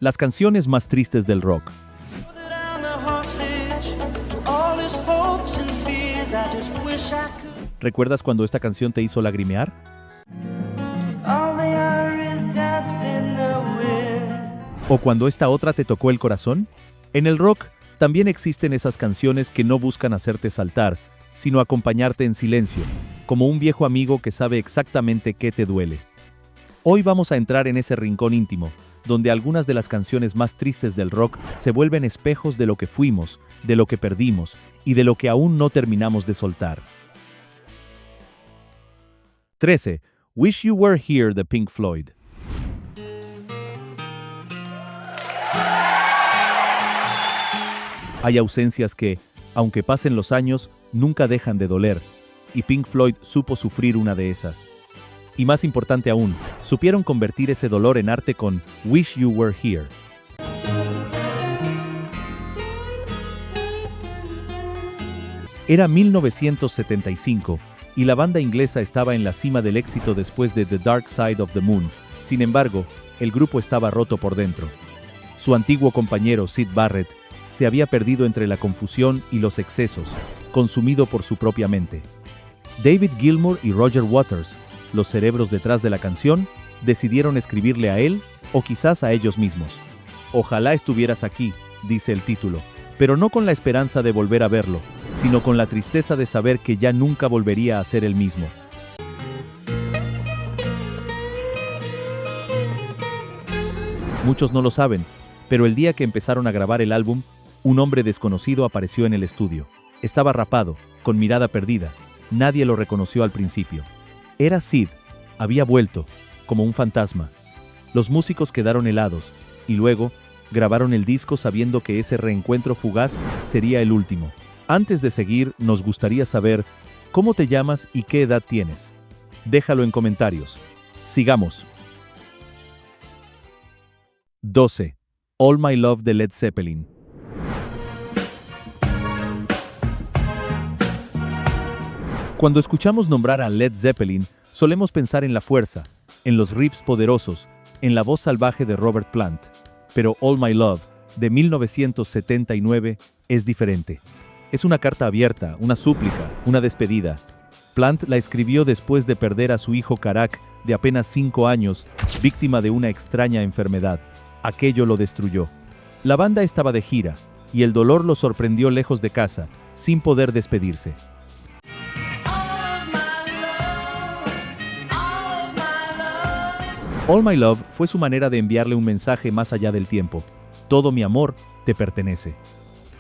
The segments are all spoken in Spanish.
Las canciones más tristes del rock. ¿Recuerdas cuando esta canción te hizo lagrimear? ¿O cuando esta otra te tocó el corazón? En el rock también existen esas canciones que no buscan hacerte saltar, sino acompañarte en silencio, como un viejo amigo que sabe exactamente qué te duele. Hoy vamos a entrar en ese rincón íntimo, donde algunas de las canciones más tristes del rock se vuelven espejos de lo que fuimos, de lo que perdimos y de lo que aún no terminamos de soltar. 13. Wish You Were Here de Pink Floyd. Hay ausencias que, aunque pasen los años, nunca dejan de doler, y Pink Floyd supo sufrir una de esas. Y más importante aún, supieron convertir ese dolor en arte con Wish You Were Here. Era 1975, y la banda inglesa estaba en la cima del éxito después de The Dark Side of the Moon. Sin embargo, el grupo estaba roto por dentro. Su antiguo compañero Syd Barrett se había perdido entre la confusión y los excesos, consumido por su propia mente. David Gilmour y Roger Waters, los cerebros detrás de la canción, decidieron escribirle a él o quizás a ellos mismos. Ojalá estuvieras aquí, dice el título, pero no con la esperanza de volver a verlo, sino con la tristeza de saber que ya nunca volvería a ser el mismo. Muchos no lo saben, pero el día que empezaron a grabar el álbum, un hombre desconocido apareció en el estudio. Estaba rapado, con mirada perdida. Nadie lo reconoció al principio. Era Syd. Había vuelto, como un fantasma. Los músicos quedaron helados, y luego grabaron el disco sabiendo que ese reencuentro fugaz sería el último. Antes de seguir, nos gustaría saber cómo te llamas y qué edad tienes. Déjalo en comentarios. Sigamos. 12. All My Love de Led Zeppelin. Cuando escuchamos nombrar a Led Zeppelin, solemos pensar en la fuerza, en los riffs poderosos, en la voz salvaje de Robert Plant. Pero All My Love, de 1979, es diferente. Es una carta abierta, una súplica, una despedida. Plant la escribió después de perder a su hijo Karak, de apenas 5 años, víctima de una extraña enfermedad. Aquello lo destruyó. La banda estaba de gira, y el dolor lo sorprendió lejos de casa, sin poder despedirse. All My Love fue su manera de enviarle un mensaje más allá del tiempo. Todo mi amor te pertenece.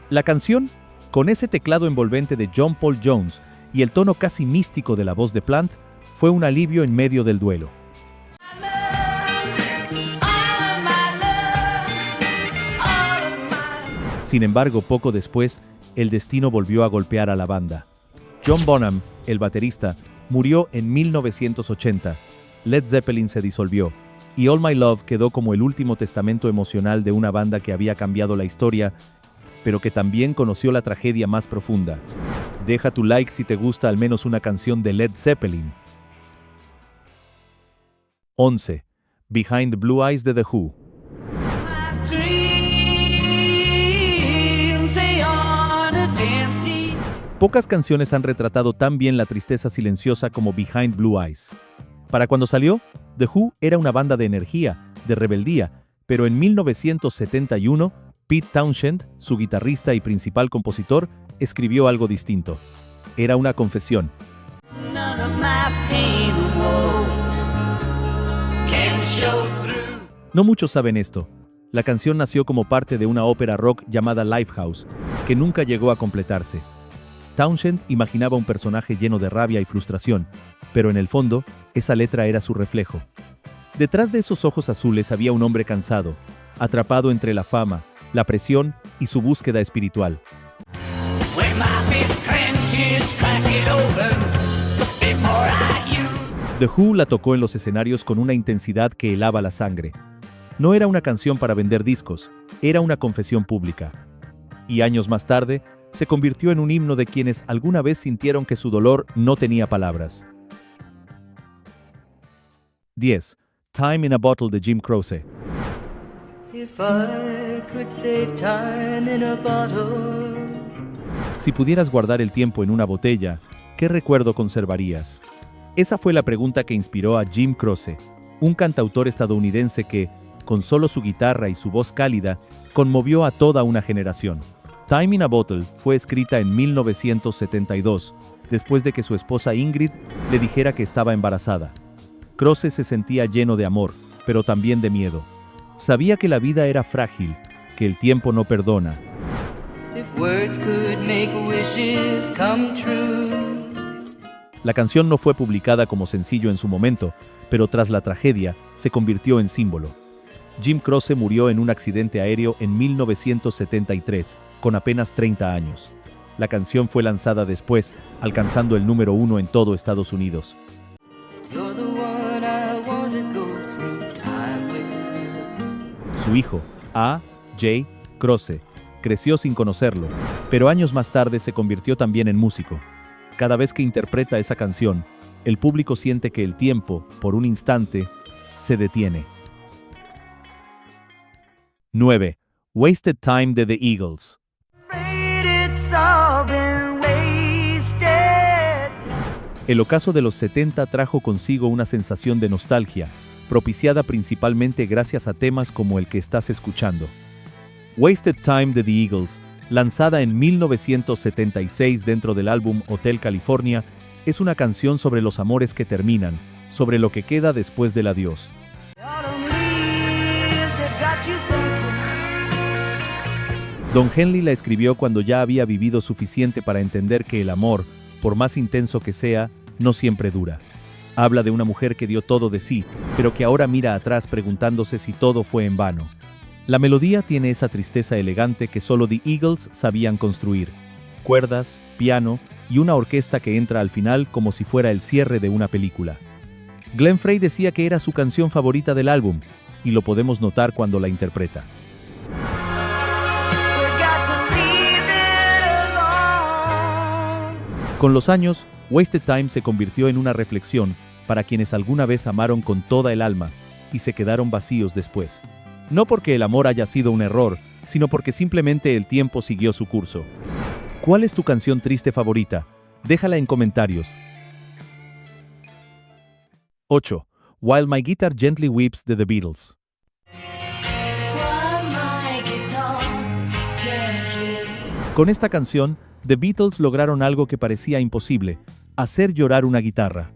La canción, con ese teclado envolvente de John Paul Jones y el tono casi místico de la voz de Plant, fue un alivio en medio del duelo. Sin embargo, poco después, el destino volvió a golpear a la banda. John Bonham, el baterista, murió en 1980. Led Zeppelin se disolvió, y All My Love quedó como el último testamento emocional de una banda que había cambiado la historia, pero que también conoció la tragedia más profunda. Deja tu like si te gusta al menos una canción de Led Zeppelin. 11. Behind Blue Eyes de The Who. Pocas canciones han retratado tan bien la tristeza silenciosa como Behind Blue Eyes. Para cuando salió, The Who era una banda de energía, de rebeldía, pero en 1971, Pete Townshend, su guitarrista y principal compositor, escribió algo distinto. Era una confesión. No muchos saben esto. La canción nació como parte de una ópera rock llamada Lifehouse, que nunca llegó a completarse. Townshend imaginaba un personaje lleno de rabia y frustración, pero en el fondo, esa letra era su reflejo. Detrás de esos ojos azules había un hombre cansado, atrapado entre la fama, la presión y su búsqueda espiritual. The Who la tocó en los escenarios con una intensidad que helaba la sangre. No era una canción para vender discos, era una confesión pública. Y años más tarde, se convirtió en un himno de quienes alguna vez sintieron que su dolor no tenía palabras. 10. Time in a Bottle de Jim Croce. If I could save time in a bottle. Si pudieras guardar el tiempo en una botella, ¿qué recuerdo conservarías? Esa fue la pregunta que inspiró a Jim Croce, un cantautor estadounidense que, con solo su guitarra y su voz cálida, conmovió a toda una generación. Time in a Bottle fue escrita en 1972, después de que su esposa Ingrid le dijera que estaba embarazada. Croce se sentía lleno de amor, pero también de miedo. Sabía que la vida era frágil, que el tiempo no perdona. If words could make wishes come true. La canción no fue publicada como sencillo en su momento, pero tras la tragedia se convirtió en símbolo. Jim Croce murió en un accidente aéreo en 1973, con apenas 30 años. La canción fue lanzada después, alcanzando el número 1 en todo Estados Unidos. You're the one I want to go through time with. Su hijo, A. J. Croce, creció sin conocerlo, pero años más tarde se convirtió también en músico. Cada vez que interpreta esa canción, el público siente que el tiempo, por un instante, se detiene. 9. Wasted Time de The Eagles. It's all been wasted. El ocaso de los 70 trajo consigo una sensación de nostalgia, propiciada principalmente gracias a temas como el que estás escuchando. Wasted Time de The Eagles, lanzada en 1976 dentro del álbum Hotel California, es una canción sobre los amores que terminan, sobre lo que queda después del adiós. Autumn leaves that got you thinking. Don Henley la escribió cuando ya había vivido suficiente para entender que el amor, por más intenso que sea, no siempre dura. Habla de una mujer que dio todo de sí, pero que ahora mira atrás preguntándose si todo fue en vano. La melodía tiene esa tristeza elegante que solo The Eagles sabían construir. Cuerdas, piano y una orquesta que entra al final como si fuera el cierre de una película. Glenn Frey decía que era su canción favorita del álbum, y lo podemos notar cuando la interpreta. Con los años, Wasted Time se convirtió en una reflexión para quienes alguna vez amaron con toda el alma y se quedaron vacíos después. No porque el amor haya sido un error, sino porque simplemente el tiempo siguió su curso. ¿Cuál es tu canción triste favorita? Déjala en comentarios. 8. While My Guitar Gently Weeps de The Beatles. Con esta canción, The Beatles lograron algo que parecía imposible: hacer llorar una guitarra.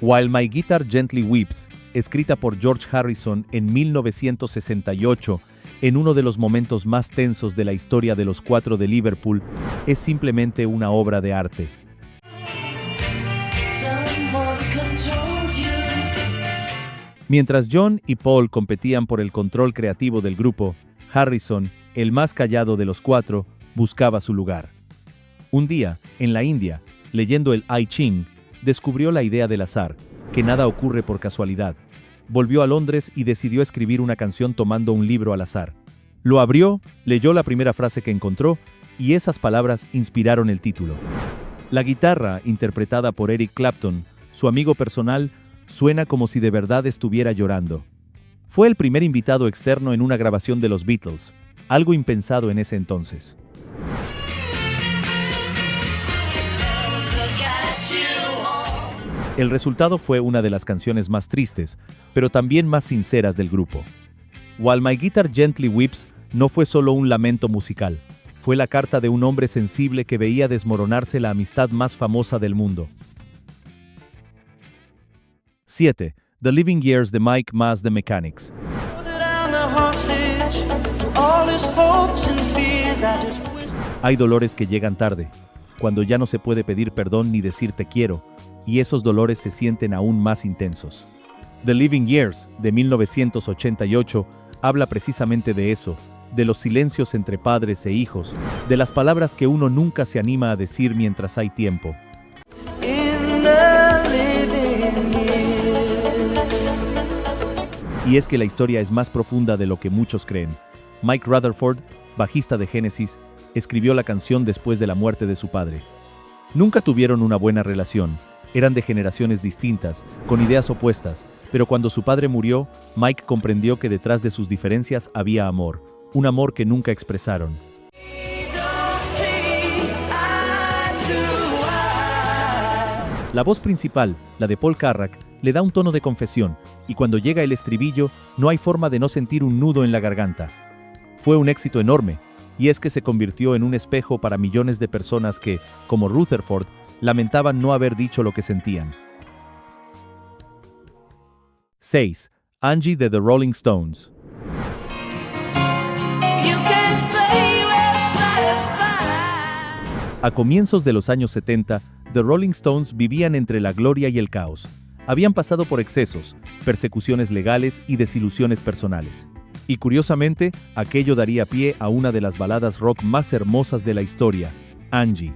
While My Guitar Gently Weeps, escrita por George Harrison en 1968, en uno de los momentos más tensos de la historia de los Cuatro de Liverpool, es simplemente una obra de arte. Mientras John y Paul competían por el control creativo del grupo, Harrison, el más callado de los cuatro, buscaba su lugar. Un día, en la India, leyendo el I Ching, descubrió la idea del azar, que nada ocurre por casualidad. Volvió a Londres y decidió escribir una canción tomando un libro al azar. Lo abrió, leyó la primera frase que encontró, y esas palabras inspiraron el título. La guitarra, interpretada por Eric Clapton, su amigo personal, suena como si de verdad estuviera llorando. Fue el primer invitado externo en una grabación de los Beatles, algo impensado en ese entonces. El resultado fue una de las canciones más tristes, pero también más sinceras del grupo. While My Guitar Gently Weeps no fue solo un lamento musical, fue la carta de un hombre sensible que veía desmoronarse la amistad más famosa del mundo. 7. The Living Years de Mike Mas The Mechanics. Hay dolores que llegan tarde, cuando ya no se puede pedir perdón ni decir te quiero, y esos dolores se sienten aún más intensos. The Living Years, de 1988, habla precisamente de eso, de los silencios entre padres e hijos, de las palabras que uno nunca se anima a decir mientras hay tiempo. Y es que la historia es más profunda de lo que muchos creen. Mike Rutherford, bajista de Genesis, escribió la canción después de la muerte de su padre. Nunca tuvieron una buena relación, Eran de generaciones distintas, con ideas opuestas, pero cuando su padre murió, Mike comprendió que detrás de sus diferencias había amor, un amor que nunca expresaron. La voz principal, la de Paul Carrack, le da un tono de confesión, y cuando llega el estribillo, no hay forma de no sentir un nudo en la garganta. Fue un éxito enorme, y es que se convirtió en un espejo para millones de personas que, como Rutherford, lamentaban no haber dicho lo que sentían. 6. Angie de The Rolling Stones. A comienzos de los años 70, The Rolling Stones vivían entre la gloria y el caos. Habían pasado por excesos, persecuciones legales y desilusiones personales. Y curiosamente, aquello daría pie a una de las baladas rock más hermosas de la historia, Angie.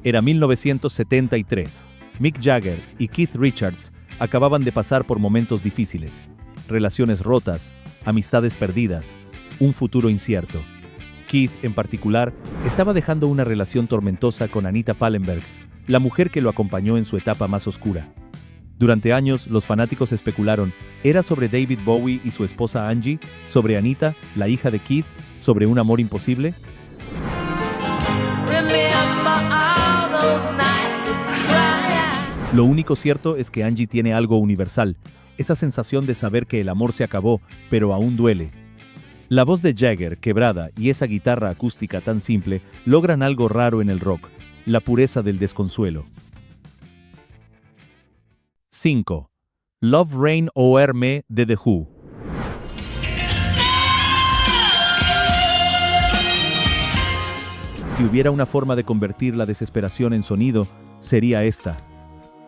Era 1973. Mick Jagger y Keith Richards acababan de pasar por momentos difíciles. Relaciones rotas, amistades perdidas, un futuro incierto. Keith, en particular, estaba dejando una relación tormentosa con Anita Pallenberg, la mujer que lo acompañó en su etapa más oscura. Durante años, los fanáticos especularon, ¿era sobre David Bowie y su esposa Angie? ¿Sobre Anita, la hija de Keith? ¿Sobre un amor imposible? Lo único cierto es que Angie tiene algo universal, esa sensación de saber que el amor se acabó, pero aún duele. La voz de Jagger, quebrada, y esa guitarra acústica tan simple logran algo raro en el rock, la pureza del desconsuelo. 5. Love Reign or Me de The Who. Si hubiera una forma de convertir la desesperación en sonido, sería esta.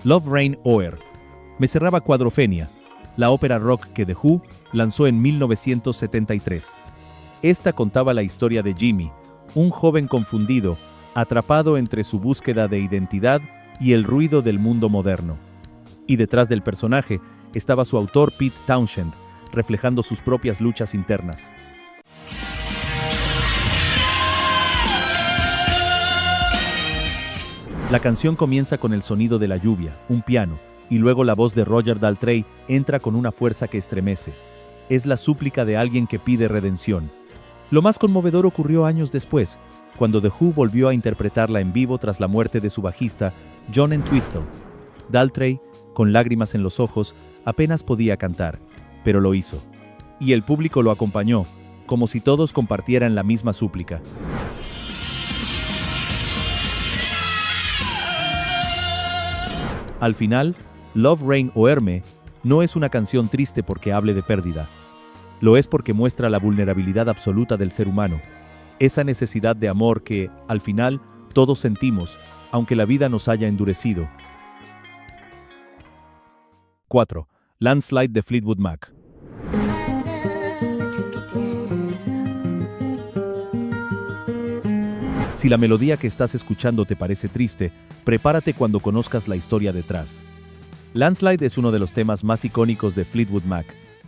Love Reign or Me cerraba Quadrophenia, la ópera rock que The Who lanzó en 1973. Esta contaba la historia de Jimmy, un joven confundido, atrapado entre su búsqueda de identidad y el ruido del mundo moderno. Y detrás del personaje estaba su autor Pete Townshend, reflejando sus propias luchas internas. La canción comienza con el sonido de la lluvia, un piano, y luego la voz de Roger Daltrey entra con una fuerza que estremece. Es la súplica de alguien que pide redención. Lo más conmovedor ocurrió años después, cuando The Who volvió a interpretarla en vivo tras la muerte de su bajista, John Entwistle. Daltrey, con lágrimas en los ojos, apenas podía cantar, pero lo hizo. Y el público lo acompañó, como si todos compartieran la misma súplica. Al final, Love Reign or Me no es una canción triste porque hable de pérdida. Lo es porque muestra la vulnerabilidad absoluta del ser humano, esa necesidad de amor que, al final, todos sentimos, aunque la vida nos haya endurecido. 4. Landslide de Fleetwood Mac. Si la melodía que estás escuchando te parece triste, prepárate cuando conozcas la historia detrás. Landslide es uno de los temas más icónicos de Fleetwood Mac,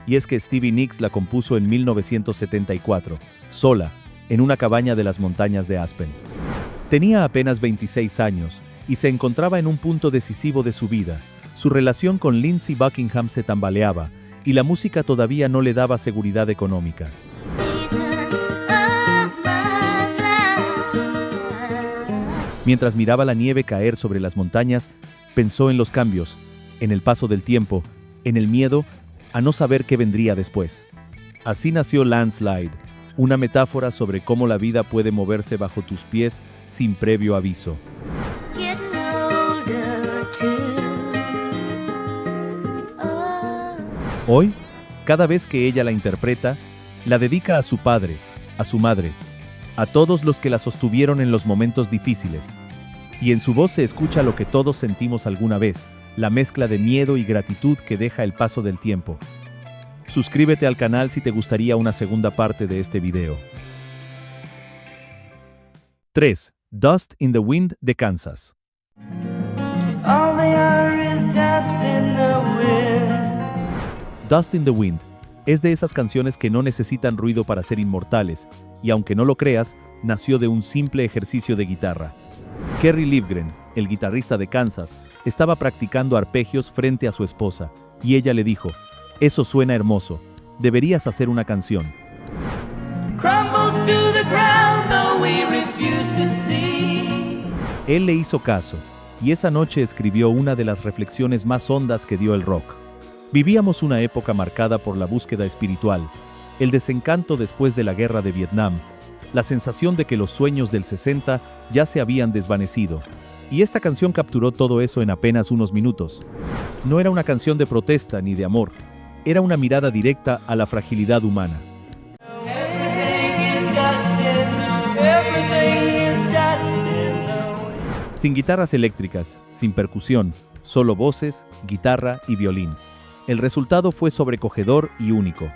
y es que Stevie Nicks la compuso en 1974, sola, en una cabaña de las montañas de Aspen. Tenía apenas 26 años, y se encontraba en un punto decisivo de su vida. Su relación con Lindsey Buckingham se tambaleaba, y la música todavía no le daba seguridad económica. Mientras miraba la nieve caer sobre las montañas, pensó en los cambios, en el paso del tiempo, en el miedo a no saber qué vendría después. Así nació Landslide, una metáfora sobre cómo la vida puede moverse bajo tus pies sin previo aviso. Hoy, cada vez que ella la interpreta, la dedica a su padre, a su madre, a todos los que la sostuvieron en los momentos difíciles. Y en su voz se escucha lo que todos sentimos alguna vez, la mezcla de miedo y gratitud que deja el paso del tiempo. Suscríbete al canal si te gustaría una segunda parte de este video. 3. Dust in the Wind de Kansas. All they are is dust in the wind. Dust in the Wind Es de esas canciones que no necesitan ruido para ser inmortales, y aunque no lo creas, nació de un simple ejercicio de guitarra. Kerry Livgren, el guitarrista de Kansas, estaba practicando arpegios frente a su esposa, y ella le dijo: «Eso suena hermoso, deberías hacer una canción». Crumbles to the ground, though we refuse to see. Él le hizo caso, y esa noche escribió una de las reflexiones más hondas que dio el rock. Vivíamos una época marcada por la búsqueda espiritual, el desencanto después de la guerra de Vietnam, la sensación de que los sueños del 60 ya se habían desvanecido. Y esta canción capturó todo eso en apenas unos minutos. No era una canción de protesta ni de amor, era una mirada directa a la fragilidad humana. Sin guitarras eléctricas, sin percusión, solo voces, guitarra y violín. El resultado fue sobrecogedor y único.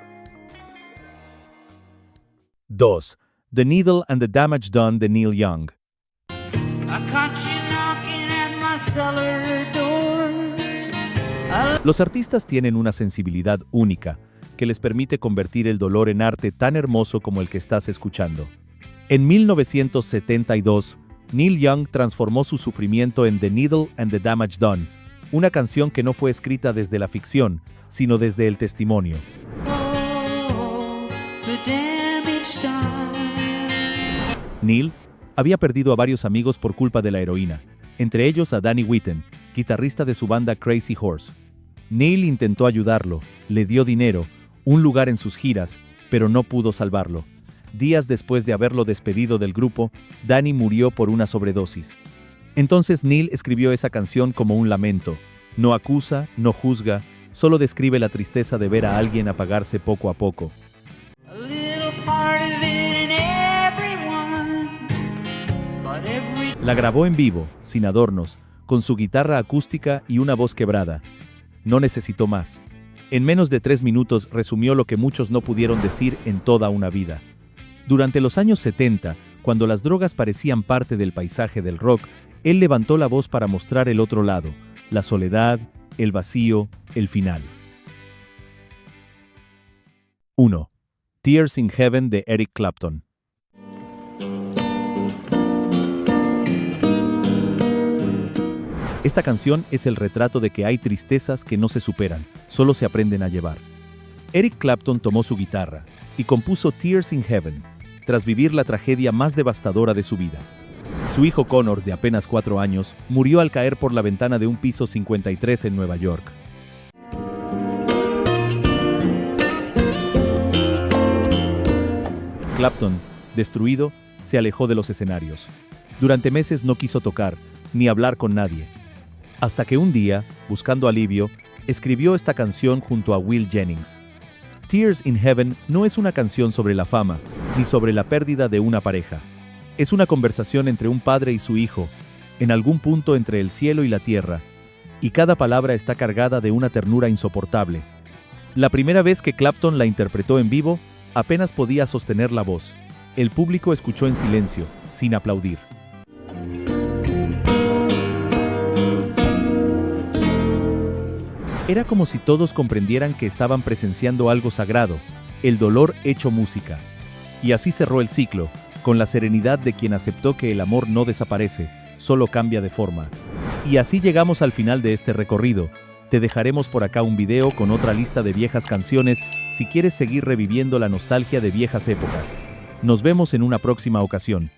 2. The Needle and the Damage Done de Neil Young. I caught you knocking at my cellar door. Los artistas tienen una sensibilidad única que les permite convertir el dolor en arte tan hermoso como el que estás escuchando. En 1972, Neil Young transformó su sufrimiento en The Needle and the Damage Done, una canción que no fue escrita desde la ficción, sino desde el testimonio. Oh, the damage done. Neil había perdido a varios amigos por culpa de la heroína, entre ellos a Danny Whitten, guitarrista de su banda Crazy Horse. Neil intentó ayudarlo, le dio dinero, un lugar en sus giras, pero no pudo salvarlo. Días después de haberlo despedido del grupo, Danny murió por una sobredosis. Entonces Neil escribió esa canción como un lamento. No acusa, no juzga, solo describe la tristeza de ver a alguien apagarse poco a poco. A little part of it in everyone, but every La grabó en vivo, sin adornos, con su guitarra acústica y una voz quebrada. No necesitó más. En menos de 3 minutos resumió lo que muchos no pudieron decir en toda una vida. Durante los años 70, cuando las drogas parecían parte del paisaje del rock, él levantó la voz para mostrar el otro lado, la soledad, el vacío, el final. 1. Tears in Heaven de Eric Clapton. Esta canción es el retrato de que hay tristezas que no se superan, solo se aprenden a llevar. Eric Clapton tomó su guitarra y compuso Tears in Heaven, tras vivir la tragedia más devastadora de su vida. Su hijo Connor, de apenas 4 años, murió al caer por la ventana de un piso 53 en Nueva York. Clapton, destruido, se alejó de los escenarios. Durante meses no quiso tocar, ni hablar con nadie. Hasta que un día, buscando alivio, escribió esta canción junto a Will Jennings. Tears in Heaven no es una canción sobre la fama, ni sobre la pérdida de una pareja. Es una conversación entre un padre y su hijo, en algún punto entre el cielo y la tierra, y cada palabra está cargada de una ternura insoportable. La primera vez que Clapton la interpretó en vivo, apenas podía sostener la voz. El público escuchó en silencio, sin aplaudir. Era como si todos comprendieran que estaban presenciando algo sagrado, el dolor hecho música. Y así cerró el ciclo, con la serenidad de quien aceptó que el amor no desaparece, solo cambia de forma. Y así llegamos al final de este recorrido. Te dejaremos por acá un video con otra lista de viejas canciones si quieres seguir reviviendo la nostalgia de viejas épocas. Nos vemos en una próxima ocasión.